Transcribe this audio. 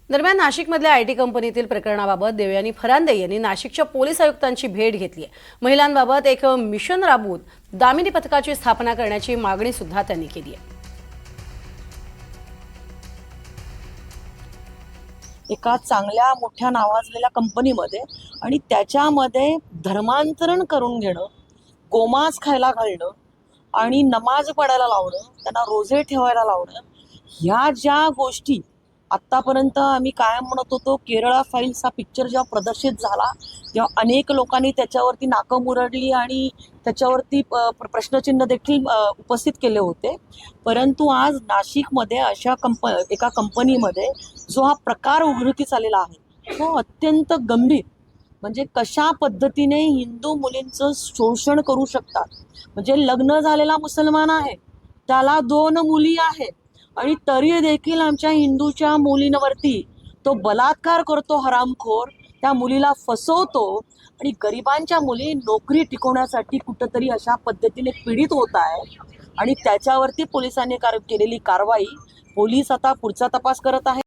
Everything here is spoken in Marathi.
दरम्यान नाशिकमधल्या आयटी कंपनीतील प्रकरणाबाबत देवयानी फरांदे यांनी नाशिकच्या पोलीस आयुक्तांची भेट घेतली आहे। महिलांबाबत एक मिशन राबवून दामिनी पथकाची स्थापना करण्याची मागणी सुद्धा त्यांनी केली आहे। एका चांगल्या मोठ्या नावाजलेल्या कंपनीमध्ये आणि त्याच्यामध्ये धर्मांतरण करून घेणं, गोमांस खायला घालणं आणि नमाज पडायला लावणं, त्यांना रोजे ठेवायला लावणं, ह्या ज्या गोष्टी आत्तापर्यंत आम्ही कायम म्हणत होतो। केरळा फाईल्स हा पिक्चर जेव्हा प्रदर्शित झाला तेव्हा अनेक लोकांनी त्याच्यावरती नाकं मुरडली आणि त्याच्यावरती प्रश्नचिन्ह देखील उपस्थित केले होते। परंतु आज नाशिकमध्ये अशा एका कंपनीमध्ये जो हा प्रकार उघडकीस आलेला आहे तो अत्यंत गंभीर, म्हणजे कशा पद्धतीने हिंदू मुलींचं शोषण करू शकतात। म्हणजे लग्न झालेला मुसलमान आहे, त्याला 2 मुली आहेत आणि तरी देखील आमच्या हिंदूच्या मुलींवरती तो बलात्कार करतो हरामखोर, त्या मुलीला फसवतो आणि गरिबांच्या मुली नोकरी टिकवण्यासाठी कुठंतरी अशा पद्धतीने पीडित होत आहे आणि त्याच्यावरती पोलिसांनी केलेली कारवाई, पोलीस आता पुढचा तपास करत आहे।